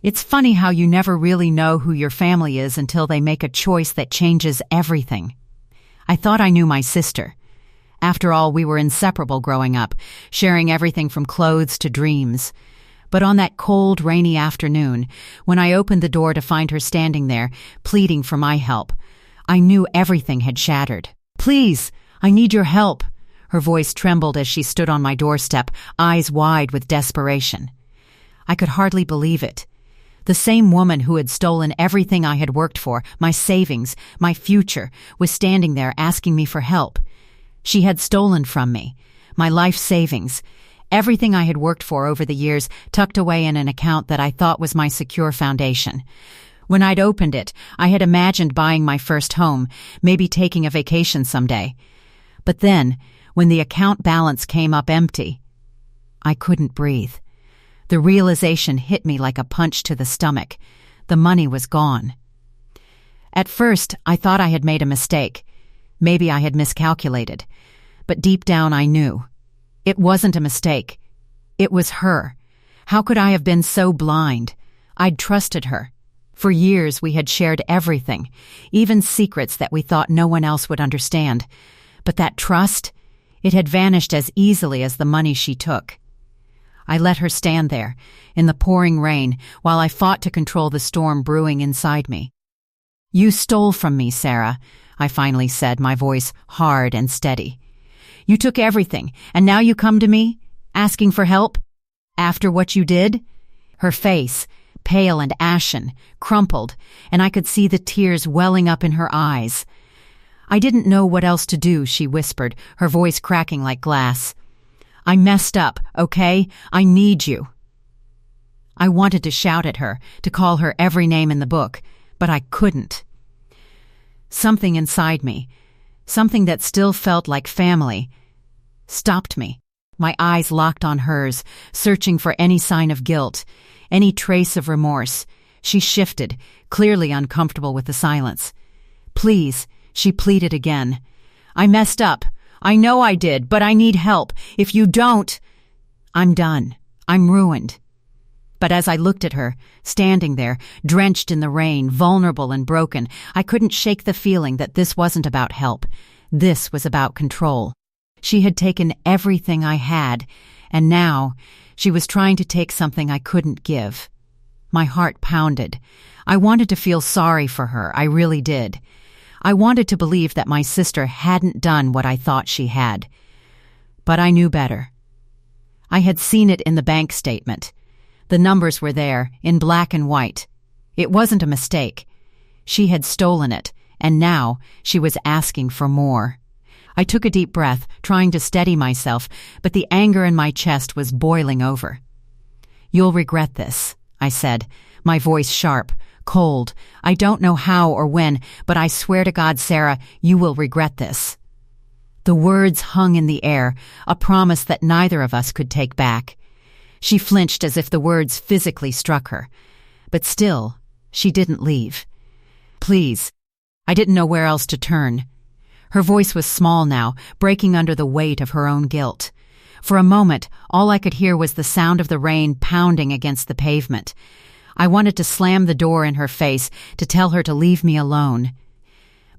It's funny how you never really know who your family is until they make a choice that changes everything. I thought I knew my sister. After all, we were inseparable growing up, sharing everything from clothes to dreams. But on that cold, rainy afternoon, when I opened the door to find her standing there, pleading for my help, I knew everything had shattered. "Please, I need your help." Her voice trembled as she stood on my doorstep, eyes wide with desperation. I could hardly believe it. The same woman who had stolen everything I had worked for, my savings, my future, was standing there asking me for help. She had stolen from me my life savings, everything I had worked for over the years, tucked away in an account that I thought was my secure foundation. When I'd opened it, I had imagined buying my first home, maybe taking a vacation someday. But then, when the account balance came up empty, I couldn't breathe. The realization hit me like a punch to the stomach. The money was gone. At first, I thought I had made a mistake. Maybe I had miscalculated. But deep down I knew. It wasn't a mistake. It was her. How could I have been so blind? I'd trusted her. For years we had shared everything, even secrets that we thought no one else would understand. But that trust, it had vanished as easily as the money she took. I let her stand there, in the pouring rain, while I fought to control the storm brewing inside me. "You stole from me, Sarah," I finally said, my voice hard and steady. "You took everything, and now you come to me, asking for help? After what you did?" Her face, pale and ashen, crumpled, and I could see the tears welling up in her eyes. "I didn't know what else to do," she whispered, her voice cracking like glass. "I messed up, okay? I need you." I wanted to shout at her, to call her every name in the book, but I couldn't. Something inside me, something that still felt like family, stopped me. My eyes locked on hers, searching for any sign of guilt, any trace of remorse. She shifted, clearly uncomfortable with the silence. "Please," she pleaded again. "I messed up. I know I did, but I need help. If you don't, I'm done. I'm ruined." But as I looked at her, standing there, drenched in the rain, vulnerable and broken, I couldn't shake the feeling that this wasn't about help. This was about control. She had taken everything I had, and now she was trying to take something I couldn't give. My heart pounded. I wanted to feel sorry for her, I really did. I wanted to believe that my sister hadn't done what I thought she had. But I knew better. I had seen it in the bank statement. The numbers were there, in black and white. It wasn't a mistake. She had stolen it, and now she was asking for more. I took a deep breath, trying to steady myself, but the anger in my chest was boiling over. "You'll regret this," I said, my voice sharp, cold. "I don't know how or when, but I swear to God, Sarah, you will regret this." The words hung in the air, a promise that neither of us could take back. She flinched as if the words physically struck her. But still, she didn't leave. "Please." I didn't know where else to turn. Her voice was small now, breaking under the weight of her own guilt. For a moment, all I could hear was the sound of the rain pounding against the pavement. I wanted to slam the door in her face, to tell her to leave me alone.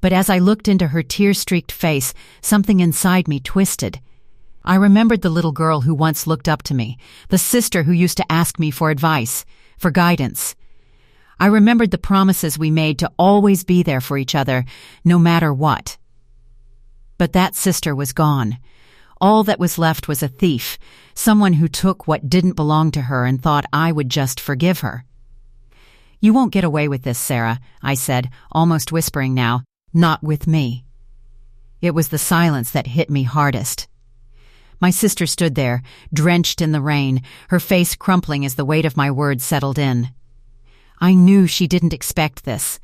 But as I looked into her tear-streaked face, something inside me twisted. I remembered the little girl who once looked up to me, the sister who used to ask me for advice, for guidance. I remembered the promises we made to always be there for each other, no matter what. But that sister was gone. All that was left was a thief, someone who took what didn't belong to her and thought I would just forgive her. "You won't get away with this, Sarah," I said, almost whispering now. "Not with me." It was the silence that hit me hardest. My sister stood there, drenched in the rain, her face crumpling as the weight of my words settled in. I knew she didn't expect this.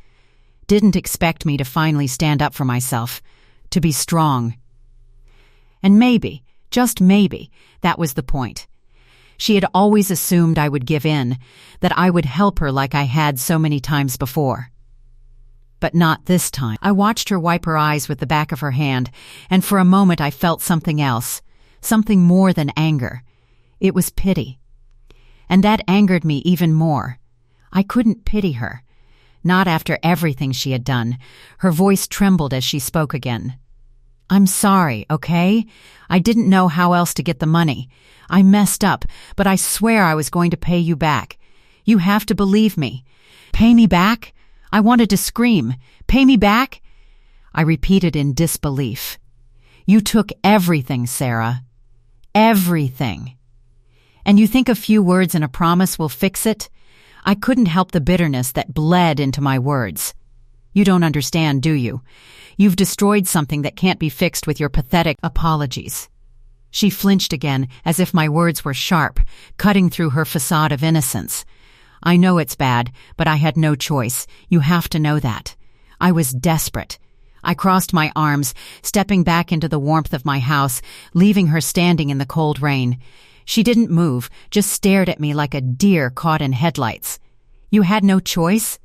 Didn't expect me to finally stand up for myself, to be strong. And maybe, just maybe, that was the point. She had always assumed I would give in, that I would help her like I had so many times before. But not this time. I watched her wipe her eyes with the back of her hand, and for a moment I felt something else, something more than anger. It was pity. And that angered me even more. I couldn't pity her. Not after everything she had done. Her voice trembled as she spoke again. "I'm sorry, okay? I didn't know how else to get the money. I messed up, but I swear I was going to pay you back. You have to believe me. Pay me back?" I wanted to scream. "Pay me back?" I repeated in disbelief. "You took everything, Sarah. Everything. And you think a few words and a promise will fix it?" I couldn't help the bitterness that bled into my words. "You don't understand, do you? You've destroyed something that can't be fixed with your pathetic apologies." She flinched again, as if my words were sharp, cutting through her facade of innocence. "I know it's bad, but I had no choice. You have to know that." I was desperate. I crossed my arms, stepping back into the warmth of my house, leaving her standing in the cold rain. She didn't move, just stared at me like a deer caught in headlights. "You had no choice?"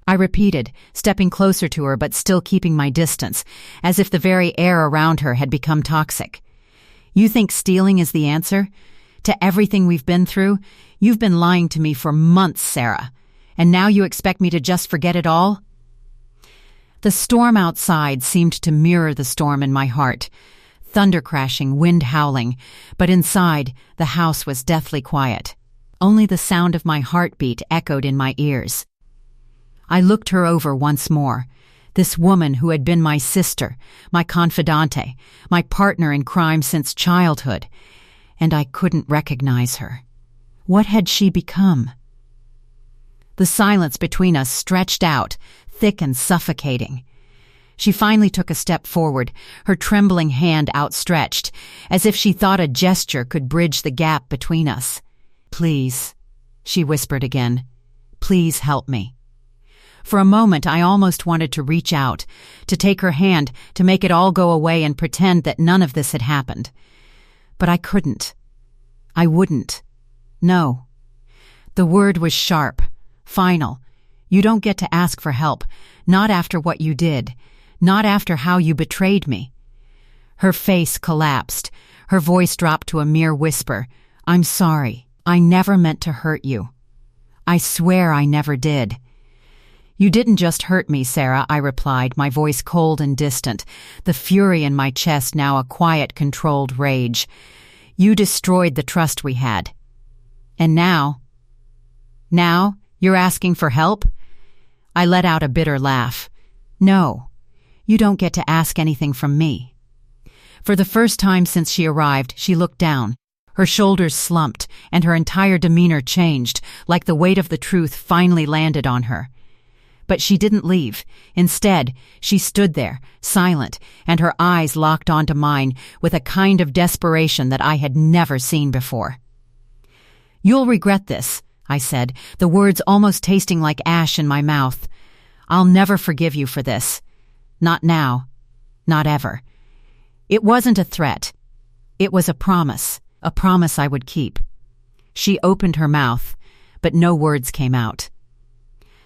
I repeated, stepping closer to her but still keeping my distance, as if the very air around her had become toxic. "You think stealing is the answer? To everything we've been through? You've been lying to me for months, Sarah. And now you expect me to just forget it all?" The storm outside seemed to mirror the storm in my heart. Thunder crashing, wind howling, but inside, the house was deathly quiet. Only the sound of my heartbeat echoed in my ears. I looked her over once more. This woman who had been my sister, my confidante, my partner in crime since childhood, and I couldn't recognize her. What had she become? The silence between us stretched out, thick and suffocating. She finally took a step forward, her trembling hand outstretched, as if she thought a gesture could bridge the gap between us. "Please," she whispered again. "Please help me." For a moment I almost wanted to reach out, to take her hand, to make it all go away and pretend that none of this had happened. But I couldn't. I wouldn't. No. The word was sharp, final. You don't get to ask for help, not after what you did, not after how you betrayed me. Her face collapsed. Her voice dropped to a mere whisper. "I'm sorry. I never meant to hurt you. I swear I never did." "You didn't just hurt me, Sarah," I replied, my voice cold and distant, the fury in my chest now a quiet, controlled rage. "You destroyed the trust we had. And now you're asking for help?" I let out a bitter laugh. "No, you don't get to ask anything from me." For the first time since she arrived, she looked down. Her shoulders slumped, and her entire demeanor changed, like the weight of the truth finally landed on her. But she didn't leave. Instead, she stood there, silent, and her eyes locked onto mine with a kind of desperation that I had never seen before. "You'll regret this," I said, the words almost tasting like ash in my mouth. "I'll never forgive you for this. Not now. Not ever." It wasn't a threat. It was a promise I would keep. She opened her mouth, but no words came out.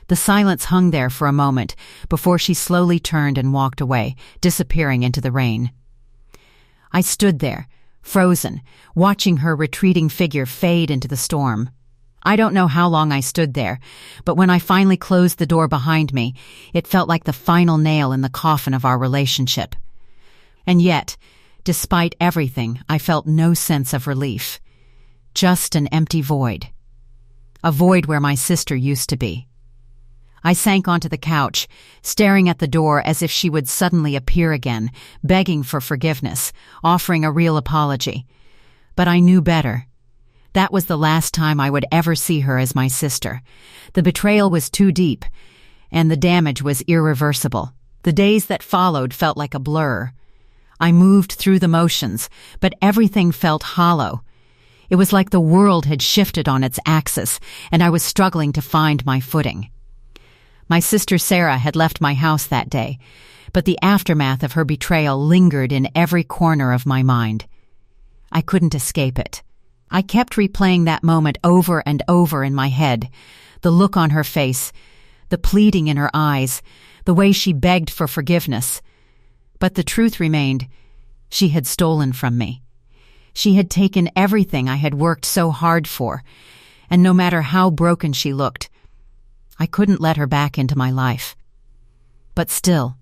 The silence hung there for a moment before she slowly turned and walked away, disappearing into the rain. I stood there, frozen, watching her retreating figure fade into the storm. I don't know how long I stood there, but when I finally closed the door behind me, it felt like the final nail in the coffin of our relationship. And yet, despite everything, I felt no sense of relief. Just an empty void. A void where my sister used to be. I sank onto the couch, staring at the door as if she would suddenly appear again, begging for forgiveness, offering a real apology. But I knew better. That was the last time I would ever see her as my sister. The betrayal was too deep, and the damage was irreversible. The days that followed felt like a blur. I moved through the motions, but everything felt hollow. It was like the world had shifted on its axis, and I was struggling to find my footing. My sister Sarah had left my house that day, but the aftermath of her betrayal lingered in every corner of my mind. I couldn't escape it. I kept replaying that moment over and over in my head, the look on her face, the pleading in her eyes, the way she begged for forgiveness. But the truth remained, she had stolen from me. She had taken everything I had worked so hard for, and no matter how broken she looked, I couldn't let her back into my life. But still,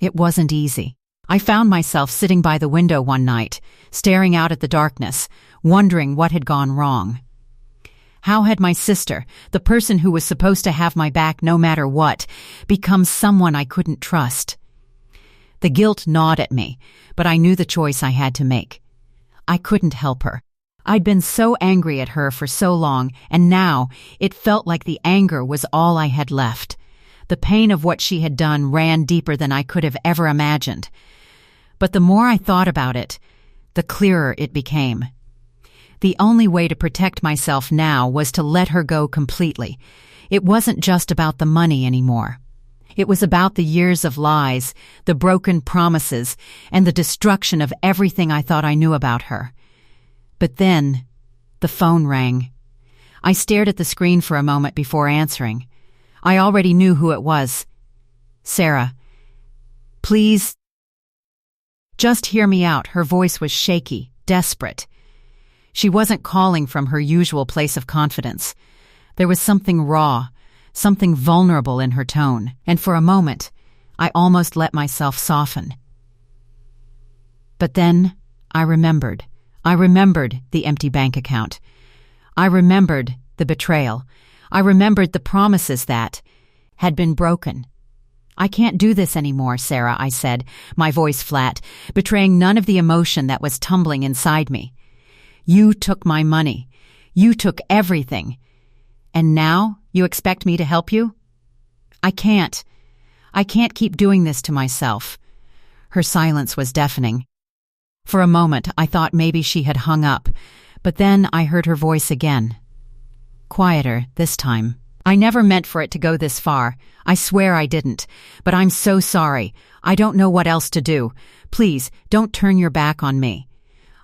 it wasn't easy. I found myself sitting by the window one night, staring out at the darkness, wondering what had gone wrong. How had my sister, the person who was supposed to have my back no matter what, become someone I couldn't trust? The guilt gnawed at me, but I knew the choice I had to make. I couldn't help her. I'd been so angry at her for so long, and now it felt like the anger was all I had left. The pain of what she had done ran deeper than I could have ever imagined. But the more I thought about it, the clearer it became. The only way to protect myself now was to let her go completely. It wasn't just about the money anymore. It was about the years of lies, the broken promises, and the destruction of everything I thought I knew about her. But then, the phone rang. I stared at the screen for a moment before answering. I already knew who it was. Sarah. Please. Just hear me out. Her voice was shaky, desperate. She wasn't calling from her usual place of confidence. There was something raw, something vulnerable in her tone, and for a moment, I almost let myself soften. But then, I remembered. I remembered the empty bank account. I remembered the betrayal. I remembered the promises that had been broken. I can't do this anymore, Sarah, I said, my voice flat, betraying none of the emotion that was tumbling inside me. You took my money. You took everything. And now you expect me to help you? I can't. I can't keep doing this to myself. Her silence was deafening. For a moment, I thought maybe she had hung up, but then I heard her voice again. Quieter this time. I never meant for it to go this far. I swear I didn't. But I'm so sorry. I don't know what else to do. Please, don't turn your back on me.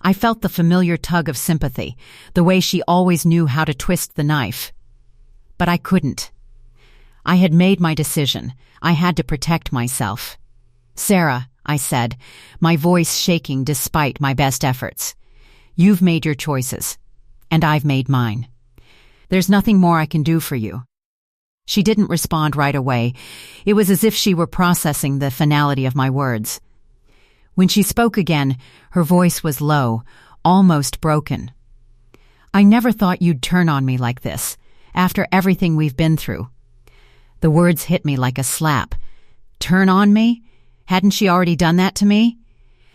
I felt the familiar tug of sympathy, the way she always knew how to twist the knife. But I couldn't. I had made my decision. I had to protect myself. Sarah, I said, my voice shaking despite my best efforts. You've made your choices, and I've made mine. There's nothing more I can do for you. She didn't respond right away. It was as if she were processing the finality of my words. When she spoke again, her voice was low, almost broken. I never thought you'd turn on me like this, after everything we've been through. The words hit me like a slap. Turn on me? Hadn't she already done that to me?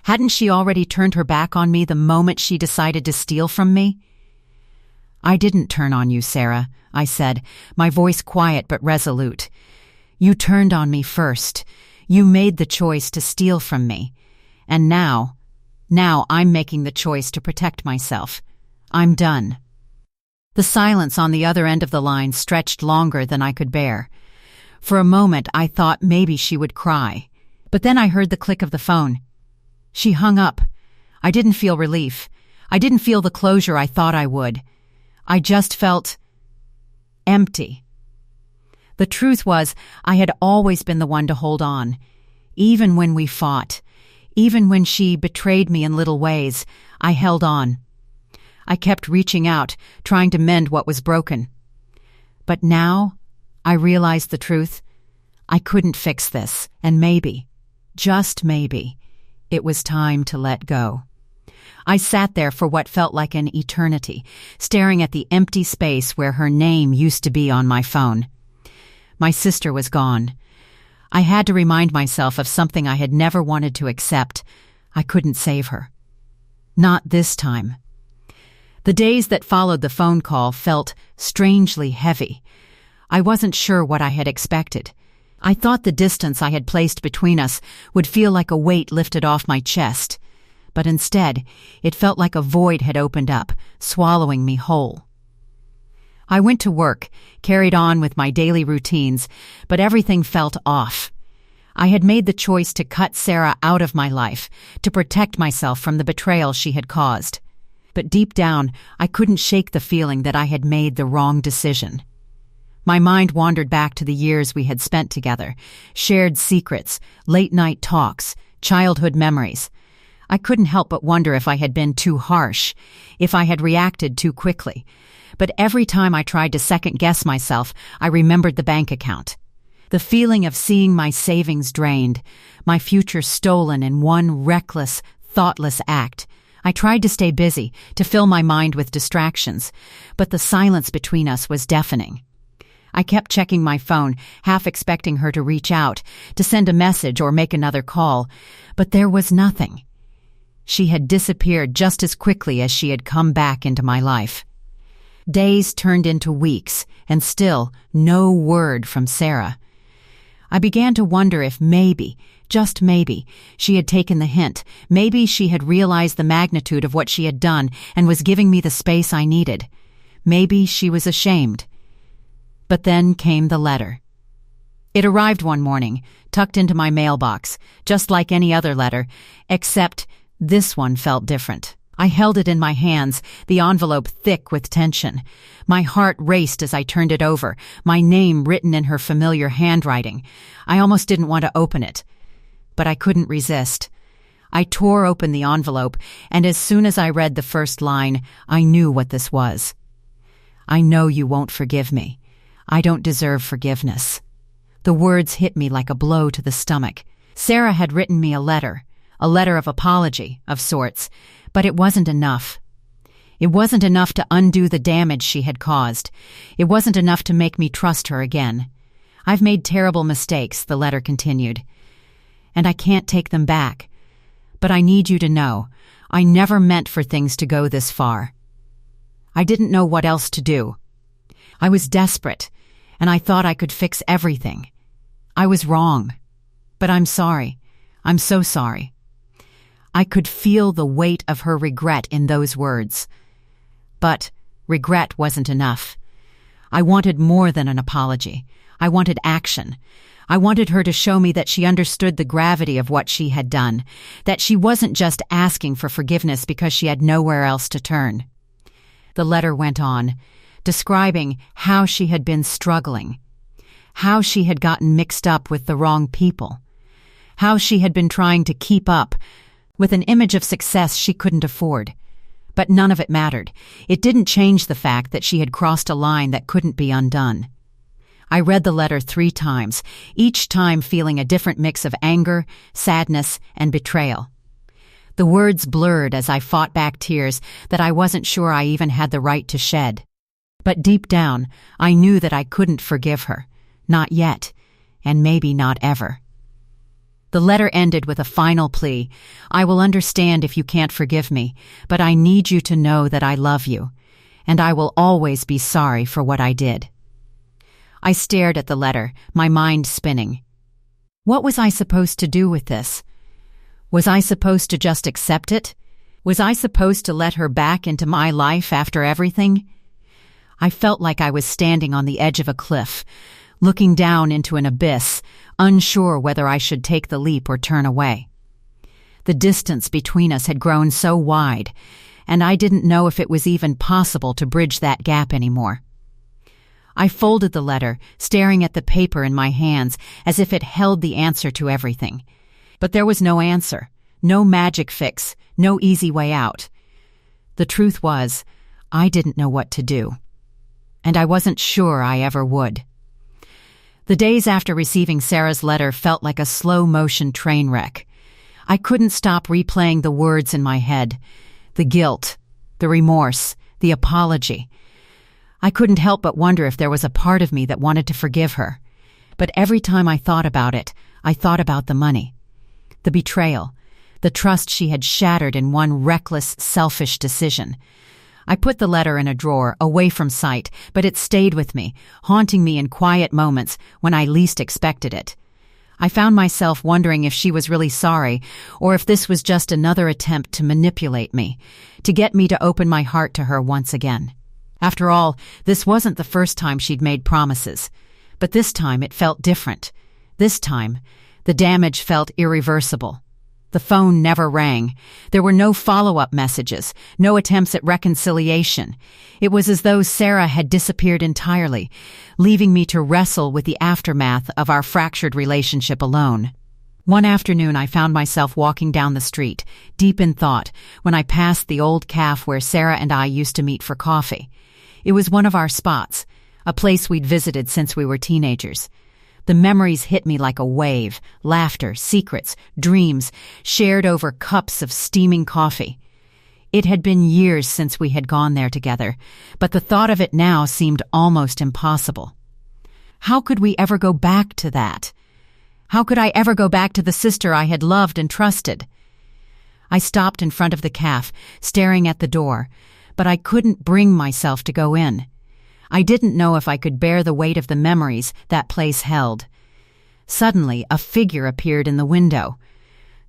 Hadn't she already turned her back on me the moment she decided to steal from me? I didn't turn on you, Sarah, I said, my voice quiet but resolute. You turned on me first. You made the choice to steal from me. And now I'm making the choice to protect myself. I'm done. The silence on the other end of the line stretched longer than I could bear. For a moment I thought maybe she would cry. But then I heard the click of the phone. She hung up. I didn't feel relief. I didn't feel the closure I thought I would. I just felt empty. The truth was, I had always been the one to hold on. Even when we fought, even when she betrayed me in little ways, I held on. I kept reaching out, trying to mend what was broken. But now, I realized the truth. I couldn't fix this, and maybe, just maybe, it was time to let go. I sat there for what felt like an eternity, staring at the empty space where her name used to be on my phone. My sister was gone. I had to remind myself of something I had never wanted to accept. I couldn't save her. Not this time. The days that followed the phone call felt strangely heavy. I wasn't sure what I had expected. I thought the distance I had placed between us would feel like a weight lifted off my chest. But instead, it felt like a void had opened up, swallowing me whole. I went to work, carried on with my daily routines, but everything felt off. I had made the choice to cut Sarah out of my life, to protect myself from the betrayal she had caused. But deep down, I couldn't shake the feeling that I had made the wrong decision. My mind wandered back to the years we had spent together, shared secrets, late-night talks, childhood memories. I couldn't help but wonder if I had been too harsh, if I had reacted too quickly. But every time I tried to second-guess myself, I remembered the bank account. The feeling of seeing my savings drained, my future stolen in one reckless, thoughtless act. I tried to stay busy, to fill my mind with distractions, but the silence between us was deafening. I kept checking my phone, half expecting her to reach out, to send a message or make another call, but there was nothing. She had disappeared just as quickly as she had come back into my life. Days turned into weeks, and still no word from Sarah. I began to wonder if maybe, just maybe, she had taken the hint. Maybe she had realized the magnitude of what she had done and was giving me the space I needed. Maybe she was ashamed. But then came the letter. It arrived one morning, tucked into my mailbox, just like any other letter, except this one felt different. I held it in my hands, the envelope thick with tension. My heart raced as I turned it over, my name written in her familiar handwriting. I almost didn't want to open it, but I couldn't resist. I tore open the envelope, and as soon as I read the first line, I knew what this was. I know you won't forgive me. I don't deserve forgiveness. The words hit me like a blow to the stomach. Sarah had written me a letter of apology, of sorts, but it wasn't enough. It wasn't enough to undo the damage she had caused. It wasn't enough to make me trust her again. I've made terrible mistakes, the letter continued, and I can't take them back. But I need you to know, I never meant for things to go this far. I didn't know what else to do. I was desperate, and I thought I could fix everything. I was wrong. But I'm sorry. I'm so sorry. I could feel the weight of her regret in those words. But regret wasn't enough. I wanted more than an apology. I wanted action. I wanted her to show me that she understood the gravity of what she had done, that she wasn't just asking for forgiveness because she had nowhere else to turn. The letter went on, describing how she had been struggling, how she had gotten mixed up with the wrong people, how she had been trying to keep up with an image of success she couldn't afford. But none of it mattered. It didn't change the fact that she had crossed a line that couldn't be undone. I read the letter 3 times, each time feeling a different mix of anger, sadness, and betrayal. The words blurred as I fought back tears that I wasn't sure I even had the right to shed. But deep down, I knew that I couldn't forgive her. Not yet, and maybe not ever. The letter ended with a final plea. I will understand if you can't forgive me, but I need you to know that I love you, and I will always be sorry for what I did. I stared at the letter, my mind spinning. What was I supposed to do with this? Was I supposed to just accept it? Was I supposed to let her back into my life after everything? I felt like I was standing on the edge of a cliff, looking down into an abyss, unsure whether I should take the leap or turn away. The distance between us had grown so wide, and I didn't know if it was even possible to bridge that gap anymore. I folded the letter, staring at the paper in my hands as if it held the answer to everything. But there was no answer, no magic fix, no easy way out. The truth was, I didn't know what to do. And I wasn't sure I ever would. The days after receiving Sarah's letter felt like a slow-motion train wreck. I couldn't stop replaying the words in my head. The guilt, the remorse, the apology. I couldn't help but wonder if there was a part of me that wanted to forgive her. But every time I thought about it, I thought about the money. The betrayal, the trust she had shattered in one reckless, selfish decision. I put the letter in a drawer, away from sight, but it stayed with me, haunting me in quiet moments when I least expected it. I found myself wondering if she was really sorry, or if this was just another attempt to manipulate me, to get me to open my heart to her once again. After all, this wasn't the first time she'd made promises, but this time it felt different. This time, the damage felt irreversible. The phone never rang. There were no follow-up messages, no attempts at reconciliation. It was as though Sarah had disappeared entirely, leaving me to wrestle with the aftermath of our fractured relationship alone. One afternoon I found myself walking down the street, deep in thought, when I passed the old cafe where Sarah and I used to meet for coffee. It was one of our spots, a place we'd visited since we were teenagers. The memories hit me like a wave, laughter, secrets, dreams, shared over cups of steaming coffee. It had been years since we had gone there together, but the thought of it now seemed almost impossible. How could we ever go back to that? How could I ever go back to the sister I had loved and trusted? I stopped in front of the cafe, staring at the door, but I couldn't bring myself to go in. I didn't know if I could bear the weight of the memories that place held. Suddenly, a figure appeared in the window,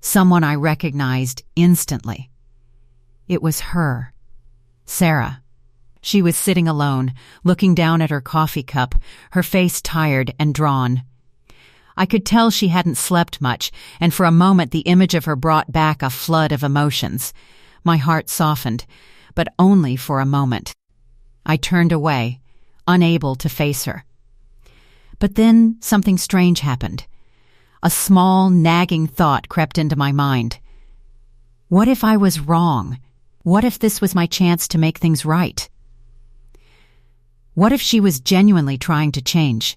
someone I recognized instantly. It was her, Sarah. She was sitting alone, looking down at her coffee cup, her face tired and drawn. I could tell she hadn't slept much, and for a moment the image of her brought back a flood of emotions. My heart softened, but only for a moment. I turned away, unable to face her. But then something strange happened. A small, nagging thought crept into my mind. What if I was wrong? What if this was my chance to make things right? What if she was genuinely trying to change?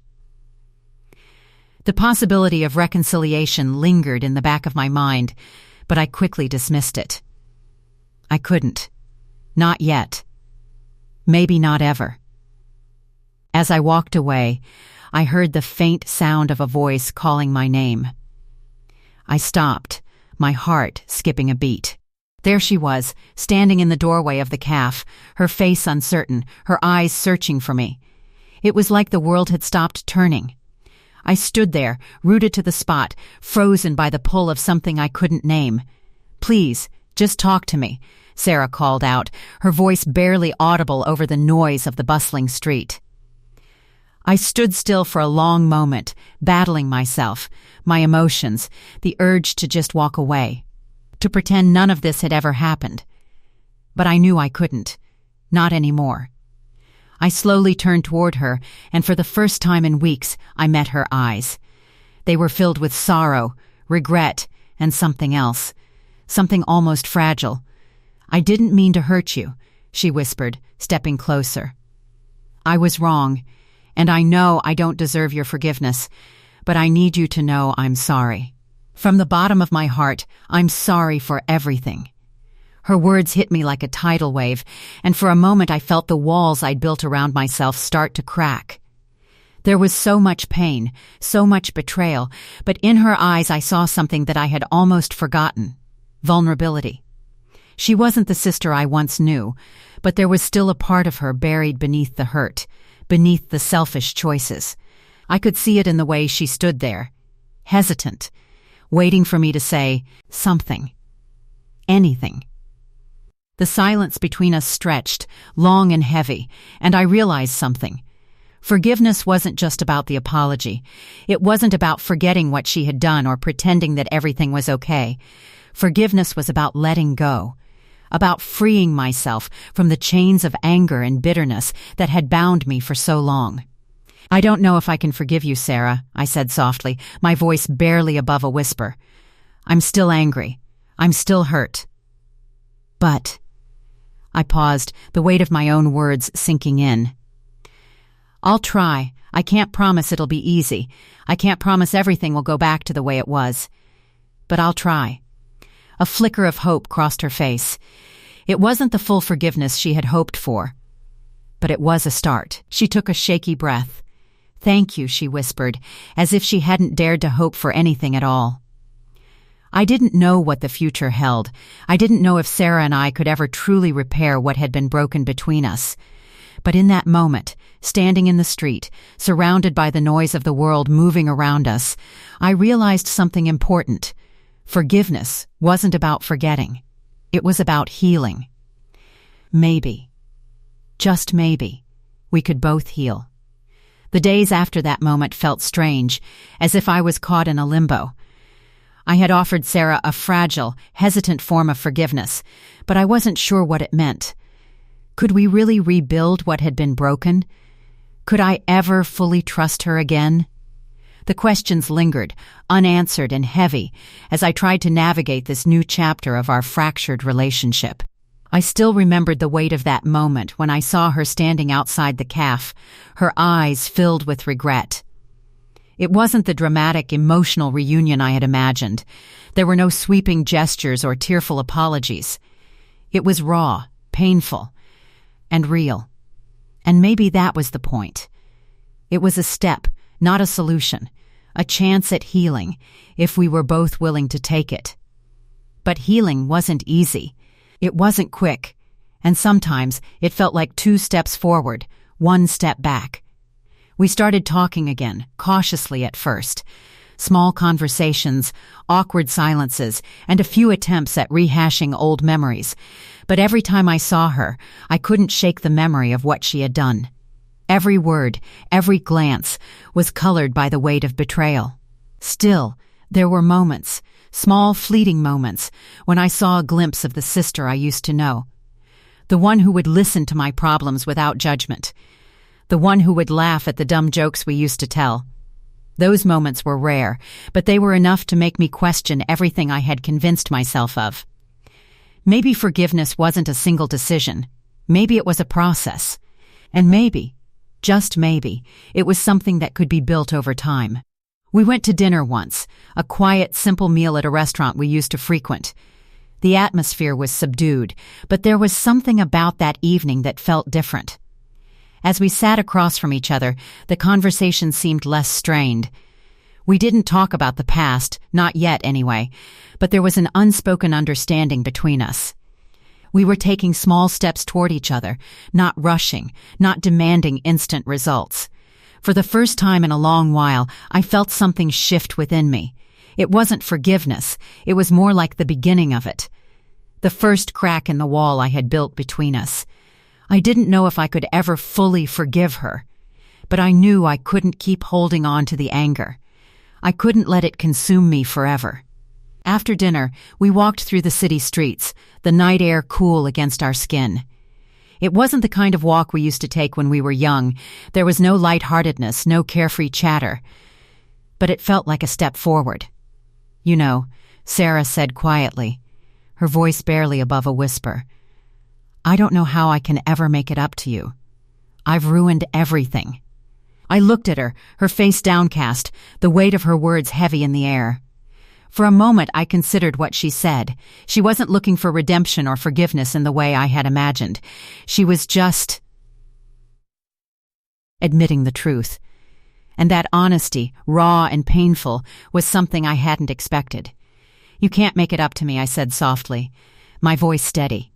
The possibility of reconciliation lingered in the back of my mind, but I quickly dismissed it. I couldn't. Not yet. Maybe not ever. As I walked away, I heard the faint sound of a voice calling my name. I stopped, my heart skipping a beat. There she was, standing in the doorway of the cafe, her face uncertain, her eyes searching for me. It was like the world had stopped turning. I stood there, rooted to the spot, frozen by the pull of something I couldn't name. "Please, just talk to me," Sarah called out, her voice barely audible over the noise of the bustling street. I stood still for a long moment, battling myself, my emotions, the urge to just walk away, to pretend none of this had ever happened. But I knew I couldn't. Not anymore. I slowly turned toward her, and for the first time in weeks, I met her eyes. They were filled with sorrow, regret, and something else. Something almost fragile. "I didn't mean to hurt you," she whispered, stepping closer. "I was wrong, and I know I don't deserve your forgiveness, but I need you to know I'm sorry. From the bottom of my heart, I'm sorry for everything." Her words hit me like a tidal wave, and for a moment I felt the walls I'd built around myself start to crack. There was so much pain, so much betrayal, but in her eyes I saw something that I had almost forgotten: vulnerability. She wasn't the sister I once knew, but there was still a part of her buried beneath the hurt, beneath the selfish choices. I could see it in the way she stood there, hesitant, waiting for me to say something, anything. The silence between us stretched, long and heavy, and I realized something. Forgiveness wasn't just about the apology. It wasn't about forgetting what she had done or pretending that everything was okay. Forgiveness was about letting go, about freeing myself from the chains of anger and bitterness that had bound me for so long. "I don't know if I can forgive you, Sarah," I said softly, my voice barely above a whisper. "I'm still angry. I'm still hurt. But..." I paused, the weight of my own words sinking in. "I'll try. I can't promise it'll be easy. I can't promise everything will go back to the way it was. But I'll try." A flicker of hope crossed her face. It wasn't the full forgiveness she had hoped for, but it was a start. She took a shaky breath. "Thank you," she whispered, as if she hadn't dared to hope for anything at all. I didn't know what the future held. I didn't know if Sarah and I could ever truly repair what had been broken between us. But in that moment, standing in the street, surrounded by the noise of the world moving around us, I realized something important. Forgiveness wasn't about forgetting. It was about healing. Maybe, just maybe, we could both heal. The days after that moment felt strange, as if I was caught in a limbo. I had offered Sarah a fragile, hesitant form of forgiveness, but I wasn't sure what it meant. Could we really rebuild what had been broken? Could I ever fully trust her again? The questions lingered, unanswered and heavy, as I tried to navigate this new chapter of our fractured relationship. I still remembered the weight of that moment when I saw her standing outside the cafe, her eyes filled with regret. It wasn't the dramatic, emotional reunion I had imagined. There were no sweeping gestures or tearful apologies. It was raw, painful, and real. And maybe that was the point. It was a step, not a solution, a chance at healing, if we were both willing to take it. But healing wasn't easy. It wasn't quick, and sometimes it felt like 2 steps forward, 1 step back. We started talking again, cautiously at first. Small conversations, awkward silences, and a few attempts at rehashing old memories. But every time I saw her, I couldn't shake the memory of what she had done. Every word, every glance, was colored by the weight of betrayal. Still, there were moments, small fleeting moments, when I saw a glimpse of the sister I used to know. The one who would listen to my problems without judgment. The one who would laugh at the dumb jokes we used to tell. Those moments were rare, but they were enough to make me question everything I had convinced myself of. Maybe forgiveness wasn't a single decision. Maybe it was a process. And maybe, just maybe, it was something that could be built over time. We went to dinner once, a quiet, simple meal at a restaurant we used to frequent. The atmosphere was subdued, but there was something about that evening that felt different. As we sat across from each other, the conversation seemed less strained. We didn't talk about the past, not yet anyway, but there was an unspoken understanding between us. We were taking small steps toward each other, not rushing, not demanding instant results. For the first time in a long while, I felt something shift within me. It wasn't forgiveness, it was more like the beginning of it. The first crack in the wall I had built between us. I didn't know if I could ever fully forgive her, but I knew I couldn't keep holding on to the anger. I couldn't let it consume me forever. After dinner, we walked through the city streets, the night air cool against our skin. It wasn't the kind of walk we used to take when we were young. There was no lightheartedness, no carefree chatter. But it felt like a step forward. "You know," Sarah said quietly, her voice barely above a whisper, "I don't know how I can ever make it up to you. I've ruined everything." I looked at her, her face downcast, the weight of her words heavy in the air. For a moment I considered what she said. She wasn't looking for redemption or forgiveness in the way I had imagined. She was just admitting the truth. And that honesty, raw and painful, was something I hadn't expected. "You can't make it up to me," I said softly, my voice steady.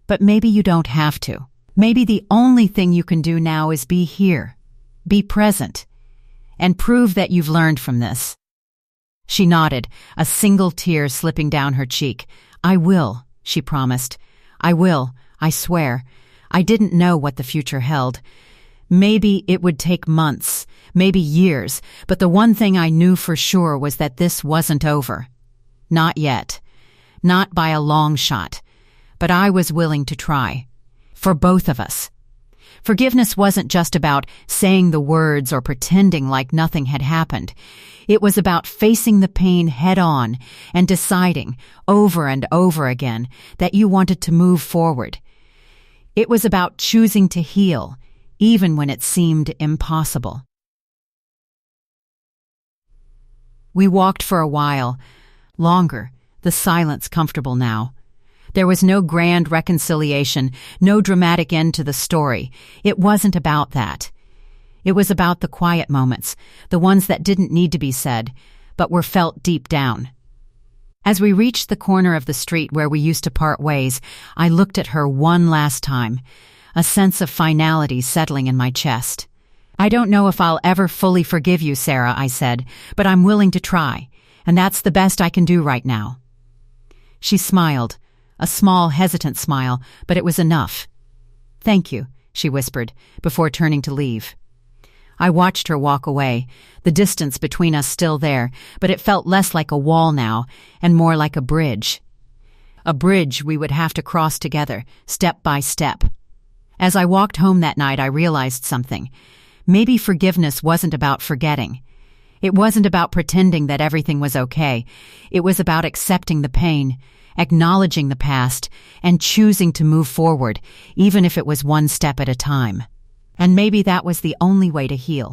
"But maybe you don't have to. Maybe the only thing you can do now is be here, be present, and prove that you've learned from this." She nodded, a single tear slipping down her cheek. "I will," she promised. "I will, I swear." I didn't know what the future held. Maybe it would take months, maybe years, but the one thing I knew for sure was that this wasn't over. Not yet. Not by a long shot. But I was willing to try. For both of us. Forgiveness wasn't just about saying the words or pretending like nothing had happened. It was about facing the pain head-on and deciding, over and over again, that you wanted to move forward. It was about choosing to heal, even when it seemed impossible. We walked for a while, longer, the silence comfortable now. There was no grand reconciliation, no dramatic end to the story. It wasn't about that. It was about the quiet moments, the ones that didn't need to be said, but were felt deep down. As we reached the corner of the street where we used to part ways, I looked at her one last time, a sense of finality settling in my chest. "I don't know if I'll ever fully forgive you, Sarah," I said, "but I'm willing to try, and that's the best I can do right now." She smiled. A small, hesitant smile, but it was enough. "Thank you," she whispered, before turning to leave. I watched her walk away, the distance between us still there, but it felt less like a wall now, and more like a bridge. A bridge we would have to cross together, step by step. As I walked home that night, I realized something. Maybe forgiveness wasn't about forgetting. It wasn't about pretending that everything was okay. It was about accepting the pain, acknowledging the past, and choosing to move forward, even if it was one step at a time. And maybe that was the only way to heal.